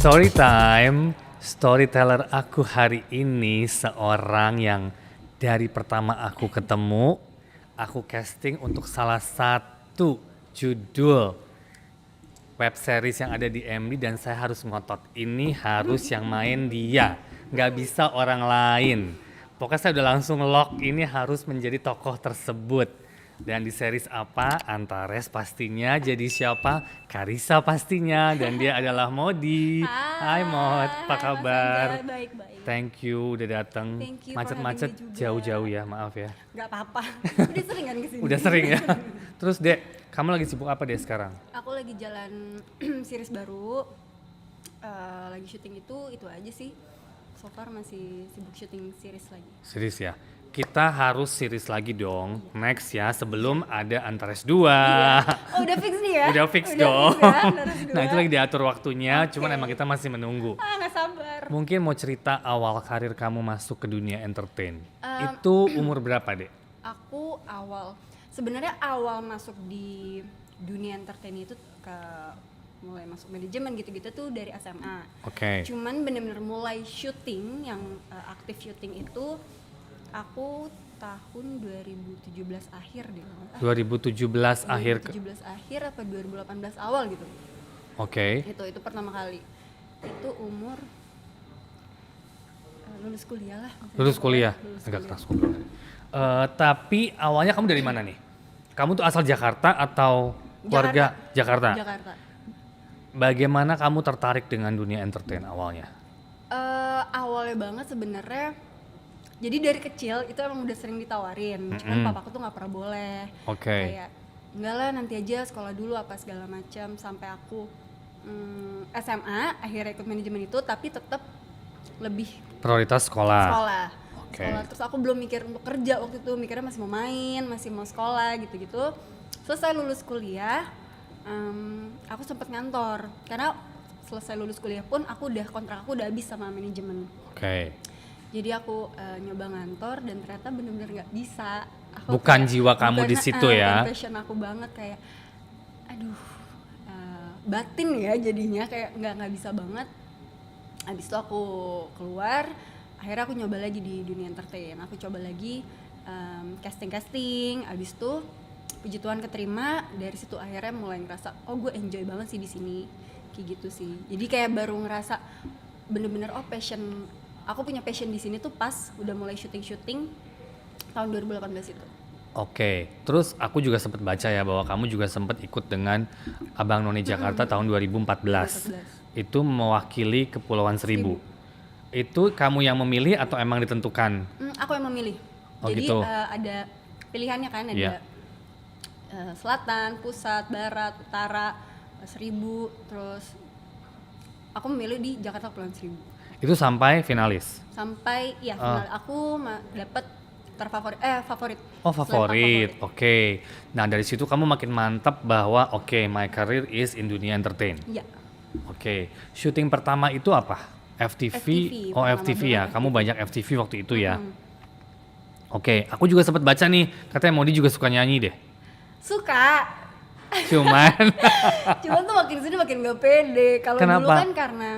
Story time, storyteller aku hari ini seorang yang dari pertama aku ketemu, aku casting untuk salah satu judul web series yang ada di MD dan saya harus ngotot. Ini harus yang main dia, nggak bisa orang lain. Pokoknya saya udah langsung lock ini harus menjadi tokoh tersebut. Dan di series apa? Antares pastinya. Jadi siapa? Karissa pastinya. Dan dia adalah Modi. Hai Mod, apa kabar? Baik-baik. Thank you udah datang. Thank you for Macet-macet having me juga. jauh-jauh ya, maaf ya. Gak apa-apa, udah sering kan kesini. Udah sering ya. Terus Dek, kamu lagi sibuk apa Dek sekarang? Aku lagi jalan series baru, lagi syuting itu aja sih. So far masih sibuk syuting series lagi. Series ya. Kita harus series lagi dong. Next ya, sebelum ada Antares 2. Oh udah fix nih ya? Udah fix dong. Fix ya, Antares 2. Nah itu lagi diatur waktunya, Oke. cuman emang kita masih menunggu. Gak sabar. Mungkin mau cerita awal karir kamu masuk ke dunia entertain. Itu umur berapa Dek? Aku sebenarnya awal masuk di dunia entertain itu mulai masuk manajemen gitu-gitu tuh dari SMA. Oke. Cuman bener-bener mulai syuting yang aktif syuting itu aku tahun 2017 akhir deh. 2017 akhir. 2017 akhir apa 2018 awal gitu. Oke. Itu pertama kali. Itu umur lulus kuliah lah. Lulus kuliah. Lulus Agak kuliah. keras ngobrol. Tapi awalnya kamu dari mana nih? Kamu tuh asal Jakarta atau keluarga Jakarta? Jakarta. Bagaimana kamu tertarik dengan dunia entertain awalnya? Awalnya banget sebenarnya. Jadi dari kecil itu emang udah sering ditawarin, cuman papaku tuh nggak pernah boleh. Oke. Kayak enggak lah nanti aja sekolah dulu apa segala macam sampai aku SMA akhirnya ikut manajemen itu, tapi tetap lebih Prioritas sekolah. sekolah. Oke. Sekolah. Terus aku belum mikir untuk kerja waktu itu, mikirnya masih mau main, masih mau sekolah gitu-gitu. Selesai lulus kuliah, aku sempat ngantor karena selesai lulus kuliah pun kontrak aku udah habis sama manajemen. Oke. Jadi aku nyoba ngantor dan ternyata bener-bener nggak bisa. Bukan jiwa kamu di situ ya? Bukan passion aku banget, kayak aduh batin ya jadinya, kayak nggak bisa banget. Habis itu aku keluar, akhirnya aku nyoba lagi di dunia entertain. Aku coba lagi casting. Habis itu puji Tuhan keterima. Dari situ akhirnya mulai ngerasa oh gue enjoy banget sih di sini, kayak gitu sih. Jadi kayak baru ngerasa bener-bener passion. Aku punya passion di sini tuh pas udah mulai syuting tahun 2018 itu. Oke, terus aku juga sempat baca ya bahwa kamu juga sempat ikut dengan Abang None Jakarta tahun 2014. Itu mewakili Kepulauan Seribu. Itu kamu yang memilih atau emang ditentukan? Aku yang memilih. Oh, jadi gitu. ada pilihannya kan, ada Iya. selatan, pusat, barat, utara, Seribu, terus aku memilih di Jakarta Kepulauan Seribu. Itu sampai finalis? Sampai final aku dapat favorit. Oh favorit, oke. Nah dari situ kamu makin mantap bahwa oke, my career is in dunia entertain. Iya. Oke, syuting pertama itu apa? FTV? Oh pertama FTV ya, banget kamu banyak FTV waktu itu ya. Oke, aku juga sempat baca nih, katanya Modi juga suka nyanyi deh. Suka. Cuman Cuman tuh makin sini makin gak pede. Kalau dulu Kenapa? kan karena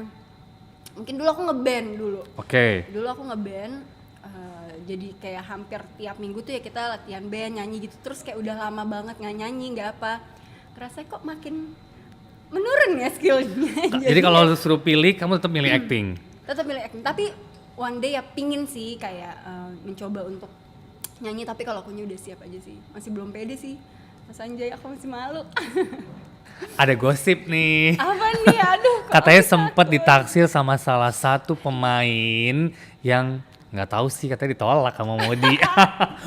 mungkin dulu aku ngeband dulu. Oke. Dulu aku ngeband, jadi kayak hampir tiap minggu tuh ya kita latihan band, nyanyi gitu. Terus kayak udah lama banget nggak nyanyi, nggak apa. Kerasa kok makin menurun ya skillnya. Jadi kalau suruh pilih, kamu tetap milih acting. Tetap milih acting, tapi one day ya pingin sih kayak mencoba untuk nyanyi. Tapi kalau akunya udah siap aja sih, masih belum pede sih. Mas Anjay, aku masih malu. Ada gosip nih. Apa nih, aduh. kok Katanya aku sempat takut. ditaksir sama salah satu pemain yang nggak tahu sih, katanya ditolak sama Modi.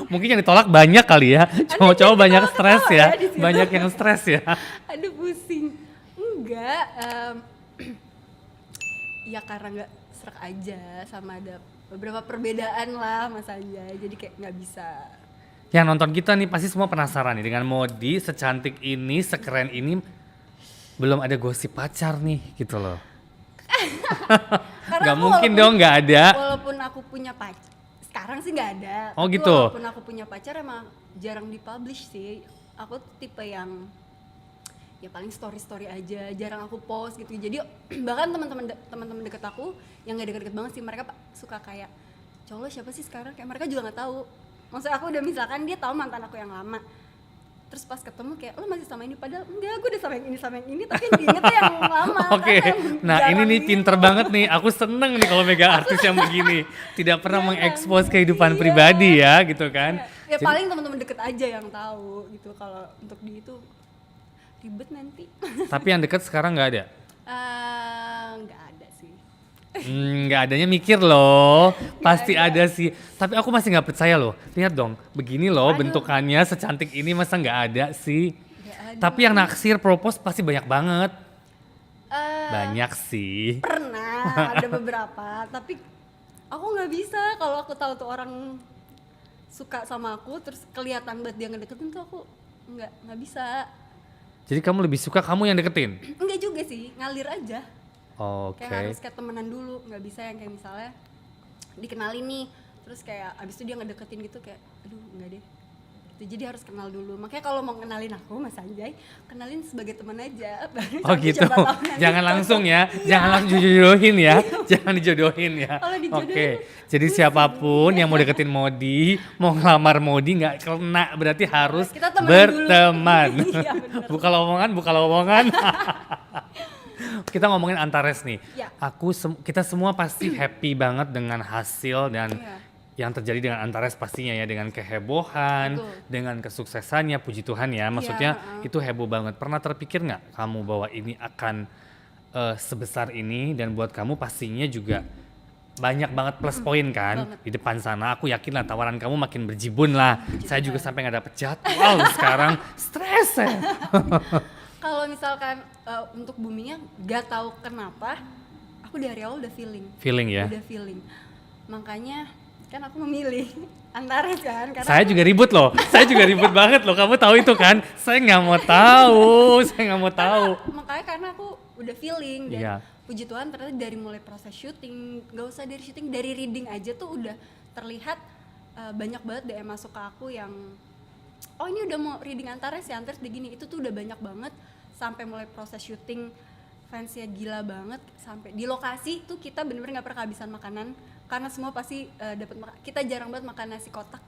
Mungkin yang ditolak banyak kali ya. Cowok-cowok banyak stres ya. ketawa ya di situ. Banyak yang stres ya. Aduh pusing. Enggak, ya karena nggak serak aja, sama ada beberapa perbedaan lah Mas Anjay, jadi kayak nggak bisa. Yang nonton kita nih pasti semua penasaran nih dengan Modi secantik ini, sekeren ini, belum ada gosip pacar nih gitu loh. Karena Nggak aku mungkin dong nggak ada. Walaupun aku punya pacar, sekarang sih nggak ada. Oh, Tapi gitu. Walaupun aku punya pacar emang jarang dipublish sih. Aku tipe yang ya paling story aja, jarang aku post gitu. Jadi bahkan teman-teman deket aku yang nggak deket-deket banget sih, mereka suka kayak cowok siapa sih sekarang, kayak mereka juga nggak tahu. Maksud aku udah misalkan dia tahu mantan aku yang lama, terus pas ketemu kayak lo masih sama ini, padahal enggak, gue udah sama yang ini tapi yang diingetnya yang lama. Oke, nah ini nih pinter banget nih, aku seneng nih kalau mega artis yang begini, tidak pernah mengekspos kehidupan pribadi ya gitu kan. Ya paling teman-teman deket aja yang tahu gitu, kalau untuk di itu ribet nanti. Tapi yang deket sekarang nggak ada? Nggak ada sih. Nggak adanya mikir loh, pasti ada sih. Tapi aku masih nggak percaya loh. Lihat dong, begini loh bentukannya secantik ini, masa nggak ada sih? Nggak ada. Tapi yang naksir propose pasti banyak banget. Banyak sih. Pernah ada beberapa, tapi aku nggak bisa kalau aku tahu tuh orang suka sama aku terus kelihatan banget dia ngedeketin tuh, aku nggak bisa. Jadi kamu lebih suka kamu yang deketin? Enggak juga sih, ngalir aja. Oke. Kayak harus kayak temenan dulu, nggak bisa yang kayak misalnya dikenalin nih, terus kayak abis itu dia ngedeketin gitu, kayak aduh enggak deh. Jadi harus kenal dulu. Makanya kalau mau kenalin aku, Mas Anjay, kenalin sebagai teman aja. Oh gitu, jangan langsung ya, jangan langsung dijodohin ya, jangan dijodohin ya. Oke, jadi siapapun yang mau deketin Modi, mau ngelamar Modi nggak kena, berarti harus kita berteman. Iya, buka lowongan. Kita ngomongin Antares nih. Ya. Kita semua pasti happy banget dengan hasil dan yang terjadi dengan Antares pastinya ya, dengan kehebohan, dengan kesuksesannya, puji Tuhan ya. Maksudnya itu heboh banget. Pernah terpikir nggak kamu bahwa ini akan sebesar ini, dan buat kamu pastinya juga banyak banget plus poin kan di depan sana. Aku yakin lah tawaran kamu makin berjibun lah. Saya juga sampai nggak dapet jadwal sekarang, stres ya. Kalau misalkan untuk Buminya gak tahu kenapa aku dari awal udah feeling ya. Udah feeling. Makanya kan aku memilih Antares kan, karena saya juga ribut loh. Saya juga ribut banget loh. Kamu tahu itu kan? Saya nggak mau tahu. Makanya karena aku udah feeling dan Iya. puji Tuhan ternyata dari mulai proses syuting, gak usah dari syuting, dari reading aja tuh udah terlihat banyak banget DM masuk ke aku yang oh ini udah mau reading Antares ya, Antares begini. Itu tuh udah banyak banget. Sampai mulai proses syuting fansnya gila banget, sampai di lokasi tuh kita bener-bener nggak pernah kehabisan makanan karena semua pasti dapat kita jarang banget makan nasi kotak.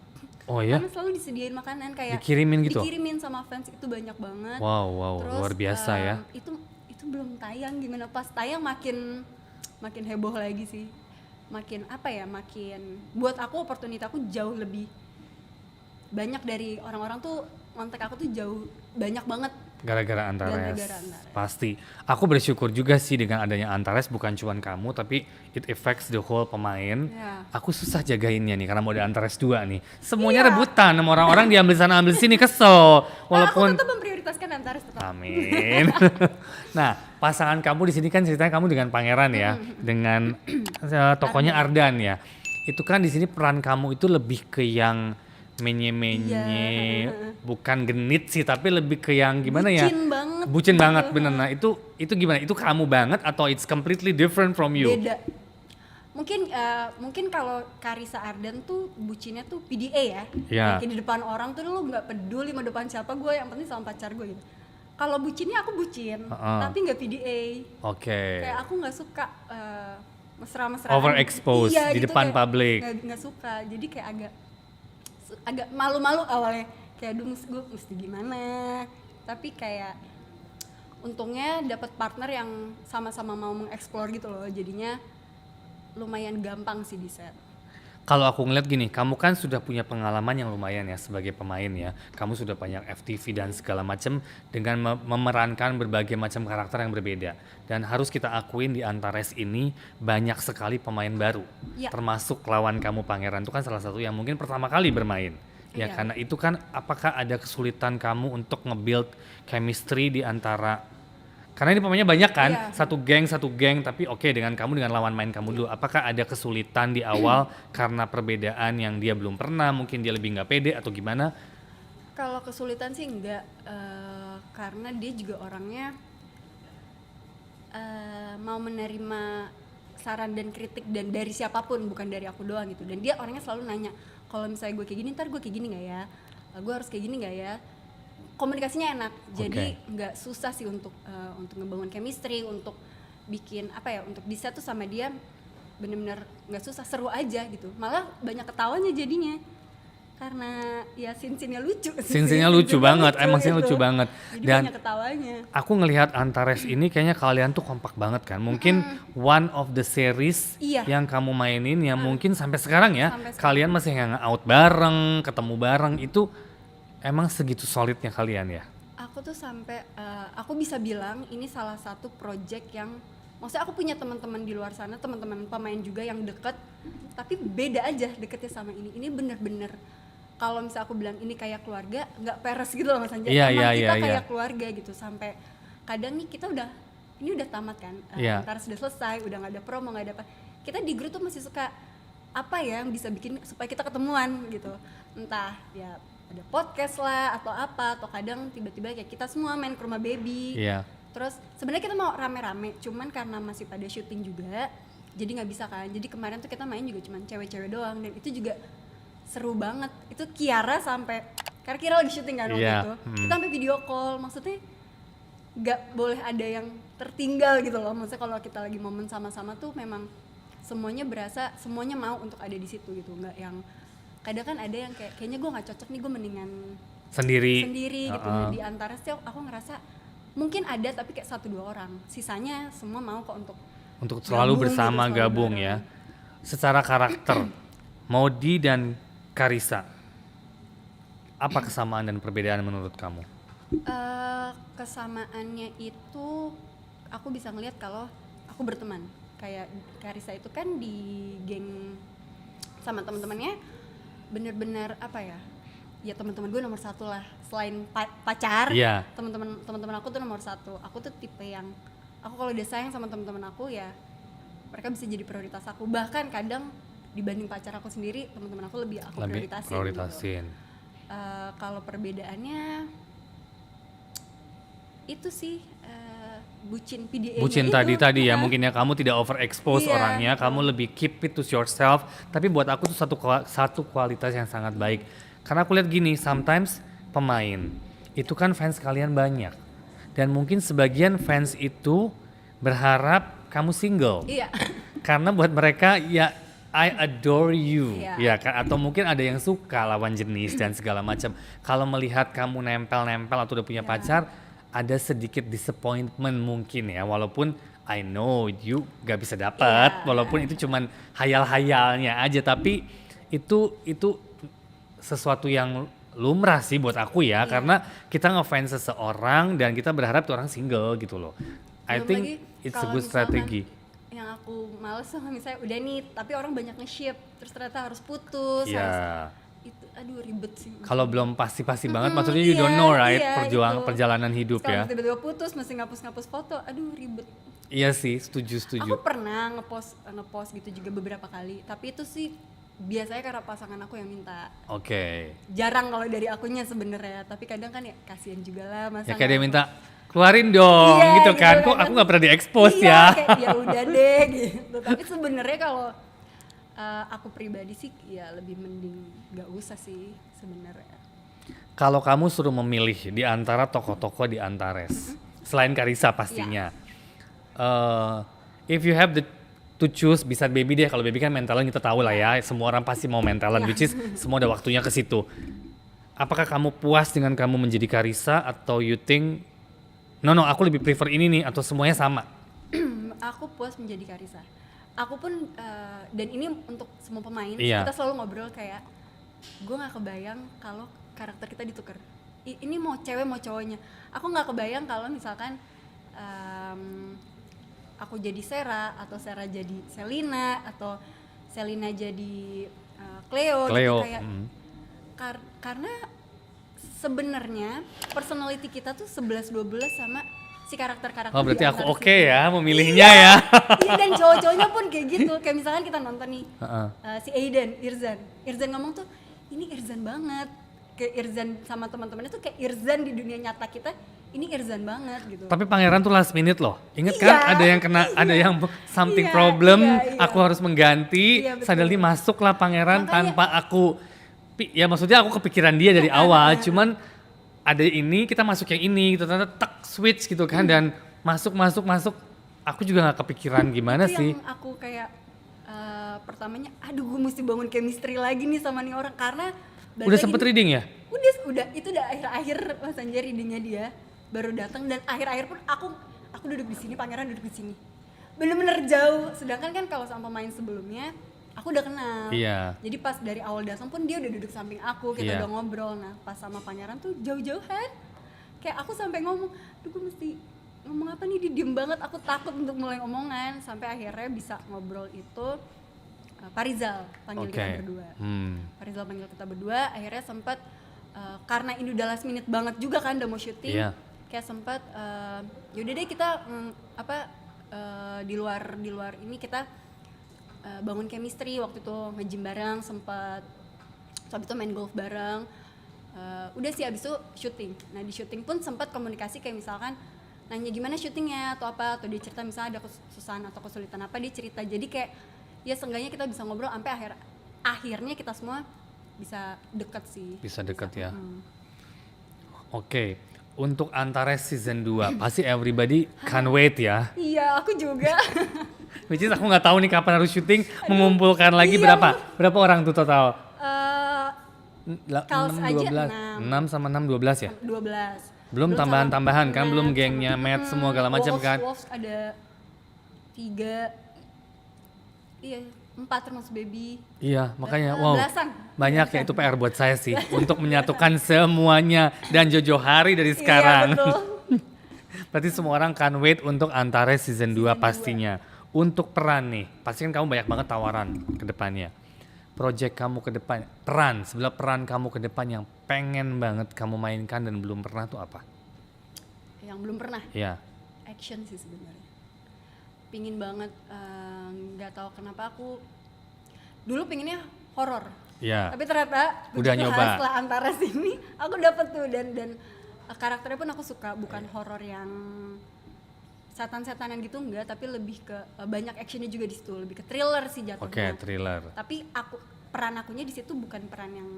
Oh ya? Karena selalu disediain makanan kayak dikirimin gitu? Dikirimin sama fans, itu banyak banget. Wow, terus, luar biasa ya. Itu belum tayang, gimana pas tayang makin heboh lagi sih. Makin apa ya, makin buat aku opportunity aku jauh lebih banyak dari orang-orang tuh kontak aku tuh jauh banyak banget. Gara-gara Antares. Pasti. Aku bersyukur juga sih dengan adanya Antares, bukan cuma kamu tapi it affects the whole pemain. Aku susah jagainnya nih karena mau ada Antares 2 nih. Semuanya rebutan sama orang-orang, diambil sana ambil sini, kesel. Walaupun aku tetap memprioritaskan Antares tetap. Amin. Nah, pasangan kamu di sini kan ceritanya kamu dengan Pangeran ya, dengan tokohnya Ardan ya. Itu kan di sini peran kamu itu lebih ke yang menye-menye, bukan genit sih, tapi lebih ke yang gimana ya? Bucin banget, bener. Nah itu gimana? Itu kamu banget atau it's completely different from you? Beda. Mungkin kalau Karissa Ardan tuh bucinnya tuh PDA ya. Kayak di depan orang tuh lu nggak peduli mau depan siapa, gue yang penting sama pacar gue gitu. Kalau bucinnya aku bucin, tapi nggak PDA. Kayak aku nggak suka mesra-mesraan. Overexposed di gitu, depan publik. Nggak suka, jadi kayak agak malu-malu awalnya, kayak aduh gue mesti gimana, tapi kayak untungnya dapat partner yang sama-sama mau mengeksplor gitu loh, jadinya lumayan gampang sih di set. Kalau aku ngeliat gini, kamu kan sudah punya pengalaman yang lumayan ya sebagai pemain ya. Kamu sudah banyak FTV dan segala macam dengan memerankan berbagai macam karakter yang berbeda. Dan harus kita akuin di Antares ini banyak sekali pemain baru. Termasuk lawan kamu Pangeran, itu kan salah satu yang mungkin pertama kali bermain. Ya karena itu kan, apakah ada kesulitan kamu untuk nge-build chemistry di antara, karena ini pemainnya banyak kan, satu geng, tapi oke, dengan kamu, dengan lawan main kamu dulu, apakah ada kesulitan di awal karena perbedaan yang dia belum pernah, mungkin dia lebih nggak pede atau gimana? Kalau kesulitan sih enggak, karena dia juga orangnya mau menerima saran dan kritik dan dari siapapun, bukan dari aku doang gitu. Dan dia orangnya selalu nanya, kalau misalnya gue kayak gini, ntar gue kayak gini nggak ya, gue harus kayak gini nggak ya. komunikasinya enak. Jadi Oke. nggak susah sih untuk ngebangun chemistry, untuk bikin apa ya, untuk bisa tuh sama dia bener-bener nggak susah, seru aja gitu. Malah banyak ketawanya jadinya. Karena ya scene-nya lucu. Scene-nya lucu banget, emang scene lucu banget. Jadi Dan banyak ketawanya. aku ngelihat Antares ini kayaknya kalian tuh kompak banget kan. Mungkin one of the series Iya. yang kamu mainin yang mungkin sampai sekarang ya, Sampai sekarang. kalian masih hangout bareng, ketemu bareng, itu emang segitu solidnya kalian ya? Aku tuh sampai aku bisa bilang ini salah satu project yang maksudnya aku punya teman-teman di luar sana, teman-teman pemain juga yang deket, tapi beda aja deketnya sama ini. Ini bener-bener kalau misalnya aku bilang ini kayak keluarga, nggak peres gitu loh Mas Anja. Iya, Emang iya, kita iya, kayak iya. keluarga gitu, sampai kadang nih kita ini udah tamat kan, Iya. ntar sudah selesai, udah nggak ada promo, nggak ada apa. Kita di grup tuh masih suka apa ya yang bisa bikin supaya kita ketemuan gitu. Entah ya ada podcast lah atau apa, atau kadang tiba-tiba kayak kita semua main ke rumah baby. Iya. Terus sebenarnya kita mau rame-rame, cuman karena masih pada syuting juga, jadi nggak bisa kan. Jadi kemarin tuh kita main juga cuman cewek-cewek doang, dan itu juga seru banget. Itu Kiara sampai, karena Kiara lagi syuting kan waktu Iya, itu, kita sampai video call. Maksudnya nggak boleh ada yang tertinggal gitu loh. Maksudnya kalau kita lagi momen sama-sama tuh memang semuanya berasa, semuanya mau untuk ada di situ gitu. Nggak yang kadang kan ada yang kayaknya gue nggak cocok nih, gue mendingan Sendiri. gitu. Nah, di antara sih aku ngerasa mungkin ada tapi kayak 1-2 orang, sisanya semua mau kok untuk Selalu gabung bersama, gitu, selalu gabung bareng. ya. Secara karakter, Maudy dan Carissa, apa kesamaan dan perbedaan menurut kamu? Kesamaannya itu aku bisa ngelihat kalau aku berteman. Kayak Carissa itu kan di geng sama teman-temannya bener-bener apa ya? Ya teman-teman gue nomor 1 lah, selain pacar. Iya. Teman-teman aku tuh nomor 1. Aku tuh tipe yang aku kalau udah sayang sama teman-teman aku ya mereka bisa jadi prioritas aku. Bahkan kadang dibanding pacar aku sendiri, teman-teman aku lebih aku prioritasin. Gitu. Kalau perbedaannya itu sih bucin PDA-nya Bucin itu. tadi ya, mungkin ya kamu tidak overexpose Iya. orangnya, kamu lebih keep it to yourself. Tapi buat aku tuh satu kualitas yang sangat baik. Karena aku lihat gini, sometimes pemain itu kan fans kalian banyak, dan mungkin sebagian fans itu berharap kamu single. Iya. Karena buat mereka ya I adore you, Iya. ya kan? Atau mungkin ada yang suka lawan jenis dan segala macam. Kalau melihat kamu nempel-nempel atau udah punya pacar, ada sedikit disappointment mungkin ya. Walaupun I know you gak bisa dapat, Iya. walaupun itu cuman hayal-hayalnya aja. Tapi itu sesuatu yang lumrah sih buat aku ya, karena kita ngefans seseorang dan kita berharap tuh orang single gitu loh. I Belum think lagi it's a kalau good misalkan strategy. Yang aku males sama misalnya udah nih, tapi orang banyak nge-ship, terus ternyata harus putus. Iya. Itu aduh ribet sih. Kalau belum pasti-pasti banget, maksudnya you don't know right, itu. perjalanan hidup Sekarang ya. tiba-tiba putus, mesti ngapus-ngapus foto, aduh ribet. Iya sih, setuju. Aku pernah ngepost gitu juga beberapa kali, tapi itu sih biasanya karena pasangan aku yang minta. Oke. Jarang kalau dari akunya sebenarnya, tapi kadang kan ya kasihan juga lah masa Ya kayak dia nggak- minta keluarin dong Iya, gitu kan. Kok kan. aku nggak pernah diekspos Iya, ya. kayak ya udah deh gitu. Tapi sebenarnya kalau aku pribadi sih ya lebih mending nggak usah sih sebenarnya. Kalau kamu suruh memilih di antara tokoh-tokoh di Antares, selain Carissa pastinya. If you have to choose, bisa Baby deh. Kalau Baby kan mentalan kita tahu lah ya. Semua orang pasti mau mentalan, which is semua ada waktunya ke situ. Apakah kamu puas dengan kamu menjadi Carissa atau you think no aku lebih prefer ini nih, atau semuanya sama? Aku puas menjadi Carissa. Aku pun dan ini untuk semua pemain, Iya. kita selalu ngobrol kayak gue nggak kebayang kalau karakter kita ditukar. Ini mau cewek mau cowoknya. Aku nggak kebayang kalau misalkan aku jadi Sera atau Sera jadi Selina atau Selina jadi Cleo gitu kayak karena sebenarnya personality kita tuh 11-12 sama si karakter-karakter. Oh berarti di aku antara oke situ. ya memilihnya ya. Iya, dan cowok-cowoknya pun kayak gitu. Kayak misalkan kita nonton nih si Irzan ngomong tuh ini Irzan banget. Kayak Irzan sama teman-temannya tuh kayak Irzan di dunia nyata kita. Ini Irzan banget gitu. Tapi pangeran tuh last minute loh. Ingat kan Iya, ada yang kena, ada yang something Iya, problem, iya. aku harus mengganti. Iya, betul. Suddenly masuklah pangeran Makanya- tanpa aku, ya maksudnya aku kepikiran dia dari awal. Cuman ada ini kita masuk yang ini gitu, ternyata tek switch gitu kan dan masuk. Aku juga nggak kepikiran gimana Itu sih. yang aku kayak pertamanya aduh gue mesti bangun chemistry lagi nih sama nih orang karena balik Udah lagi sempet nih, reading ya? udah itu udah akhir Mas Anjar readingnya dia baru datang dan akhir pun aku duduk di sini, pangeran duduk di sini, bener-bener jauh. Sedangkan kan kalau sama pemain sebelumnya aku udah kenal, Iya. jadi pas dari awal datang pun dia udah duduk samping aku, kita Iya. udah ngobrol. Nah pas sama pangeran tuh jauh-jauhan, kayak aku sampai ngomong, duh gue mesti ngomong apa nih, dia diem banget, aku takut untuk mulai omongan, sampai akhirnya bisa ngobrol itu Pak Rizal panggil Oke. kita berdua. Pak Rizal panggil kita berdua, akhirnya sempat karena ini udah last minute banget juga kan, udah mau syuting, Iya. kayak sempat yaudah deh kita di luar ini kita bangun chemistry. Waktu itu nge-gym bareng sempat, habis itu main golf bareng. Udah sih abis itu syuting. Nah di syuting pun sempat komunikasi kayak misalkan nanya gimana syutingnya atau apa, atau dia cerita misalnya ada kesusahan atau kesulitan apa, dia cerita. Jadi kayak ya seenggaknya kita bisa ngobrol sampai akhirnya kita semua bisa deket sih. Bisa deket ya. Oke, untuk Antares season 2 pasti everybody can't wait ya. Iya aku juga. Which is aku nggak tahu nih kapan harus syuting, mengumpulkan lagi iya. berapa orang tuh total? Kals aja 6 sama 6 12 ya? 12. Belum tambahan-tambahan kan, belum gengnya, Matt semua segala macam kan. Wolves ada 3, iya 4 termasuk baby. Iya, makanya wow. Belasan. Banyak ya, itu PR buat saya sih untuk menyatukan semuanya dan Jojo Hari dari sekarang. Iya betul. Berarti semua orang can wait untuk Antares season 2 pastinya. Untuk peran nih, pasti kan kamu banyak banget tawaran ke depannya. Project kamu ke depan, sebelah peran kamu ke depan yang pengen banget kamu mainkan dan belum pernah tuh apa? Yang belum pernah. Iya. Action sih sebenarnya. Pingin banget, nggak tahu kenapa aku dulu pinginnya horor. Iya. Tapi ternyata Udah begitu nyoba. setelah Antares ini aku dapet tuh dan karakternya pun aku suka, bukan horor yang setan-setanan gitu enggak, tapi lebih ke banyak actionnya juga di situ, lebih ke thriller sih Oke, jatuhnya. thriller. Tapi peran akunya di situ bukan peran yang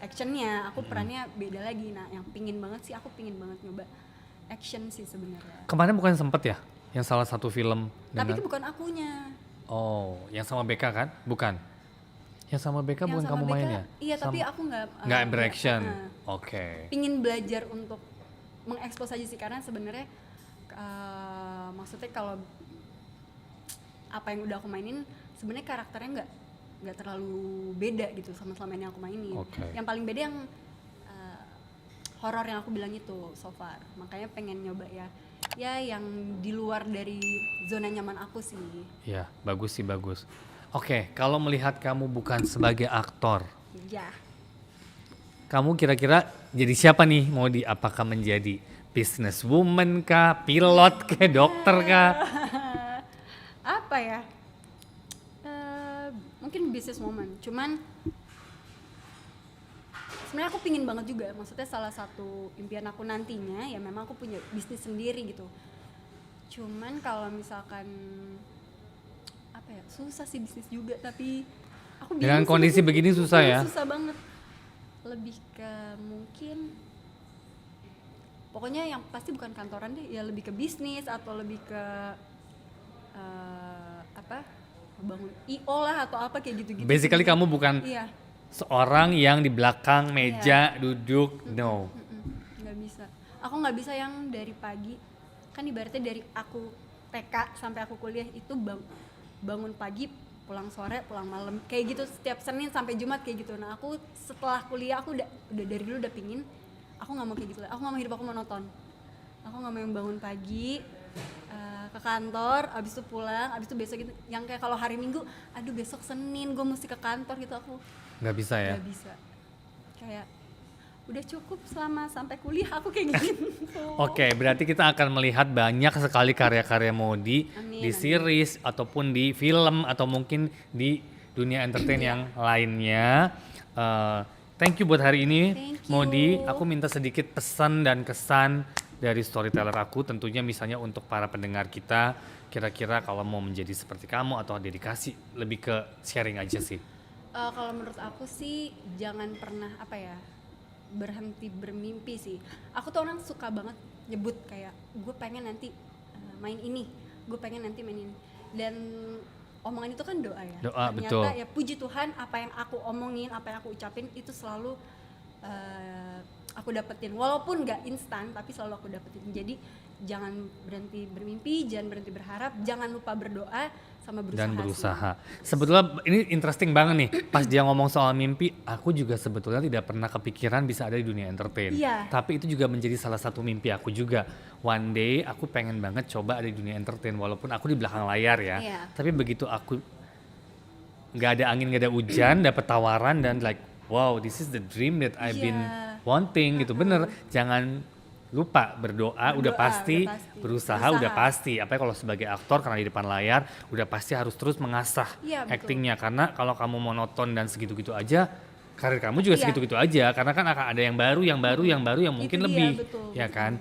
actionnya, aku perannya beda lagi. Nah yang pingin banget sih, aku pingin banget nyoba action sih sebenarnya. Kemarin bukan sempet ya, yang salah satu film Tapi dengan... itu bukan akunya. Oh, yang sama BK kan? Bukan. Yang sama BK Yang bukan sama kamu BK, main ya? Iya tapi aku Nggak beraction. Oke. Pingin belajar untuk mengekspos aja sih, karena sebenarnya maksudnya kalau apa yang udah aku mainin sebenarnya karakternya nggak terlalu beda gitu sama selama ini aku mainin. Oke. Yang paling beda yang horor yang aku bilang itu so far, makanya pengen nyoba ya yang di luar dari zona nyaman aku sih. Ya, bagus sih, bagus. Oke, kalau melihat kamu bukan sebagai aktor, Ya kamu kira-kira jadi siapa nih? Mau apakah menjadi businesswoman kah, pilot kah, dokter kah? apa ya, mungkin business woman, cuman sebenarnya aku pingin banget juga, maksudnya salah satu impian aku nantinya ya memang aku punya bisnis sendiri gitu. Cuman kalau misalkan apa ya, susah sih bisnis juga, tapi aku Dengan bingung sih kondisi bisnis. begini susah ya? Susah banget, lebih ke mungkin pokoknya yang pasti bukan kantoran deh, ya lebih ke bisnis atau lebih ke bangun IO lah atau apa kayak gitu-gitu. Basically kamu bukan Iya. seorang yang di belakang meja duduk, no. Nggak bisa. Aku nggak bisa yang dari pagi, kan ibaratnya dari aku TK sampai aku kuliah itu bangun pagi, pulang sore, pulang malam, kayak gitu setiap Senin sampai Jumat kayak gitu. Nah aku setelah kuliah aku udah dari dulu udah pingin, aku nggak mau kayak gitu. Aku nggak mau hidup aku monoton. Aku nggak mau yang bangun pagi ke kantor, abis itu pulang, abis itu besok gitu. Yang kayak kalau hari Minggu, aduh besok Senin gue mesti ke kantor gitu, aku Nggak bisa ya? nggak bisa. Kayak udah cukup selama sampai kuliah aku kayak gitu. Oke, berarti kita akan melihat banyak sekali karya-karya Modi Amin, di amin. series ataupun di film atau mungkin di dunia entertain yang lainnya. Thank you buat hari ini, Thank you. Modi. Aku minta sedikit pesan dan kesan dari storyteller aku, tentunya misalnya untuk para pendengar kita, kira-kira kalau mau menjadi seperti kamu atau dedikasi, lebih ke sharing aja sih. Kalau menurut aku sih jangan pernah berhenti bermimpi sih. Aku tuh orang suka banget nyebut kayak gue pengen nanti main ini, gue pengen nanti main ini. Dan omongan itu kan doa ya. Doa, Ternyata betul. ya puji Tuhan apa yang aku omongin, apa yang aku ucapin itu selalu aku dapetin. Walaupun gak instan tapi selalu aku dapetin. Jadi jangan berhenti bermimpi, jangan berhenti berharap, jangan lupa berdoa sama berusaha. Dan berusaha. Sih. Sebetulnya ini interesting banget nih. Pas dia ngomong soal mimpi, aku juga sebetulnya tidak pernah kepikiran bisa ada di dunia entertain. Iya. Tapi itu juga menjadi salah satu mimpi aku juga. One day aku pengen banget coba ada di dunia entertain walaupun aku di belakang layar ya. Iya. Tapi begitu aku nggak ada angin, nggak ada hujan, dapat tawaran dan like wow, this is the dream that I've been wanting gitu. Bener, jangan lupa berdoa udah pasti, berusaha udah pasti. Apalagi kalau sebagai aktor karena di depan layar udah pasti harus terus mengasah actingnya. Karena kalau kamu monoton dan segitu-gitu aja, karir kamu juga segitu-gitu aja. Karena kan akan ada yang baru, yang mungkin itu lebih, betul, ya betul. kan?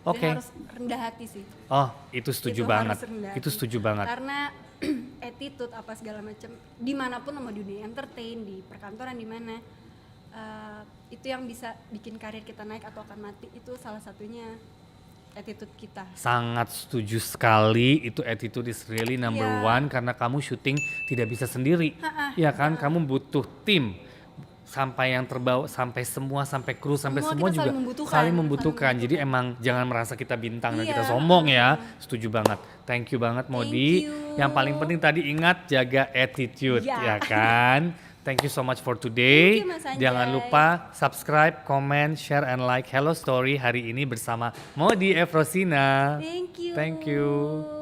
Dan Oke. harus rendah hati sih. Oh, itu setuju banget. Harus rendah Itu hati. setuju banget. Karena attitude apa segala macam dimanapun sama dunia entertain, di perkantoran di mana itu yang bisa bikin karir kita naik atau akan mati, itu salah satunya attitude kita. Sangat setuju sekali, itu attitude is really number one karena kamu syuting tidak bisa sendiri. Ya kan, kamu butuh tim. Sampai yang terbawa, sampai semua, sampai kru, sampai semua juga saling membutuhkan. Jadi emang jangan merasa kita bintang dan kita sombong ya. Setuju banget. Thank you banget Modi. Yang paling penting tadi ingat jaga attitude ya kan. Thank you so much for today. Jangan lupa subscribe, comment, share, and like Hello Story hari ini bersama Modi Efrosina. Thank you. Thank you.